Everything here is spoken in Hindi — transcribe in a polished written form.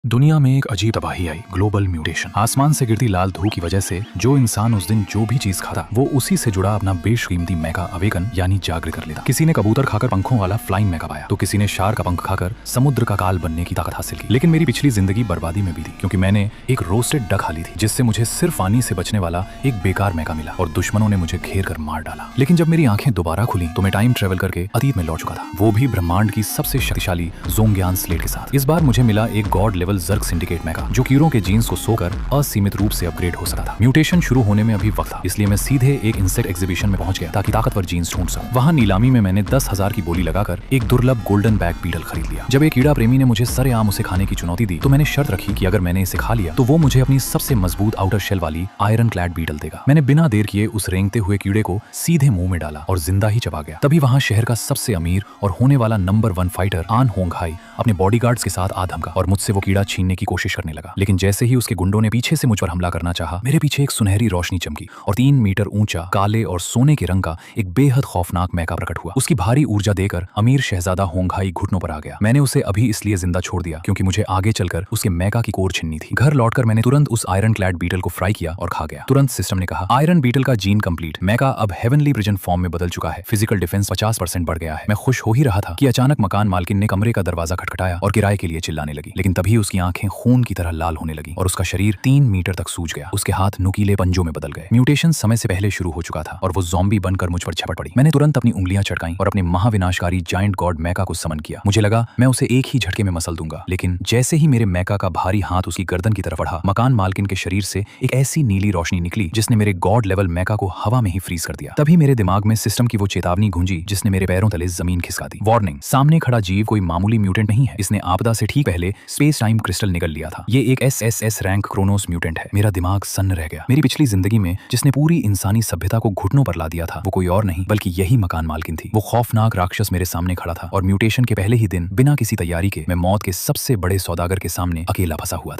दुनिया में एक अजीब तबाही आई, ग्लोबल म्यूटेशन। आसमान से गिरती लाल धूप की वजह से जो इंसान उस दिन जो भी चीज खाता वो उसी से जुड़ा अपना बेशकीमती मैका अवेकन यानी जागृत कर लेता। किसी ने कबूतर खाकर पंखों वाला फ्लाइंग मैका पाया, तो किसी ने शार्क का पंख खाकर समुद्र का काल बनने की ताकत हासिल की। लेकिन मेरी पिछली जिंदगी बर्बादी में बीती, क्योंकि मैंने एक रोस्टेड डक खा ली थी, जिससे मुझे सिर्फ पानी से बचने वाला एक बेकार मैका मिला और दुश्मनों ने मुझे घेर कर मार डाला। लेकिन जब मेरी आंखें दोबारा खुली तो मैं टाइम ट्रेवल करके अतीत में लौट चुका था, वो भी ब्रह्मांड की सबसे शक्तिशाली ज़ोंगियान स्लेट के साथ। इस बार मुझे मिला एक गॉड लेवल ज़र्ग सिंडिकेट मैका, जो कीड़ों के जीन्स को सोकर असीमित रूप से अपग्रेड हो सकता था। म्यूटेशन शुरू होने में अभी वक्त था, इसलिए मैं सीधे एक इंसेक्ट एग्जीबिशन में पहुंच गया ताकि ताकतवर जीन्स ढूंढ सकूं। वहां नीलामी में मैंने 10,000 की बोली लगाकर एक दुर्लभ गोल्डन बैक बीटल खरीद लिया। जब एक कीड़ा प्रेमी ने मुझे सरेआम उसे खाने की चुनौती दी तो मैंने शर्त रखी कि अगर मैंने इसे खा लिया तो वो मुझे अपनी सबसे मजबूत आउटर शेल वाली आयरन क्लैड बीटल देगा। मैंने बिना देर किए उस रेंगते हुए कीड़े को सीधे मुंह में डाला और जिंदा ही चबा गया। तभी वहां शहर का सबसे अमीर और होने वाला नंबर 1 फाइटर आन होंग हाई अपने बॉडीगार्ड्स के साथ आ धमका और मुझसे वो कीड़ा छीनने की कोशिश करने लगा। लेकिन जैसे ही उसके गुंडों ने पीछे से मुझ पर हमला करना चाहा, मेरे पीछे एक सुनहरी रोशनी चमकी और 3 मीटर ऊंचा काले और सोने के रंग का एक बेहद खौफनाक मैका प्रकट हुआ। उसकी भारी ऊर्जा देकर अमीर शहजादा होंघाई घुटनों पर आ गया। मैंने उसे अभी इसलिए जिंदा छोड़ दिया क्योंकि मुझे आगे चलकर उसके मैका की कोर छीननी थी। घर लौटकर मैंने तुरंत उस आयरन क्लैड बीटल को फ्राई किया और खा गया। तुरंत सिस्टम ने कहा, आयरन बीटल का जीन कंप्लीट, मैका अब हेवनली प्रिजन फॉर्म में बदल चुका है, फिजिकल डिफेंस 50% बढ़ गया है। मैं खुश हो ही रहा था कि अचानक मकान मालकिन ने कमरे का दरवाजा खटखटाया और किराए के लिए चिल्लाने लगी। लेकिन तभी उसकी आंखें खून की तरह लाल होने लगी और उसका शरीर 3 मीटर तक सूज गया। उसके हाथ नुकीले पंजों में बदल गए। म्यूटेशन समय से पहले शुरू हो चुका था और वो ज़ॉम्बी बनकर मुझ पर झपट पड़ी। मैंने तुरंत अपनी उंगलियां चटकाईं और अपने महाविनाशकारी जायंट गॉड मैका को समन किया। मुझे लगा मैं उसे एक ही झटके में मसल दूंगा, लेकिन जैसे ही मेरे मैका का भारी हाथ उसकी गर्दन की तरफ बढ़ा, मकान मालकिन के शरीर से एक ऐसी नीली रोशनी निकली जिसने मेरे गॉड लेवल मैका को हवा में ही फ्रीज कर दिया। तभी मेरे दिमाग में सिस्टम की वो चेतावनी गूंजी जिसने मेरे पैरों तले जमीन खिसका दी। वार्निंग, सामने खड़ा जीव कोई मामूली म्यूटेंट नहीं है, इसने आपदा से ठीक पहले स्पेस टाइम क्रिस्टल निगल लिया था। ये एक SSS रैंक क्रोनोस म्यूटेंट है। मेरा दिमाग सन्न रह गया। मेरी पिछली जिंदगी में जिसने पूरी इंसानी सभ्यता को घुटनों पर ला दिया था वो कोई और नहीं बल्कि यही मकान मालकिन थी। वो खौफनाक राक्षस मेरे सामने खड़ा था और म्यूटेशन के पहले ही दिन बिना किसी तैयारी के मैं मौत के सबसे बड़े सौदागर के सामने अकेला फंसा हुआ था।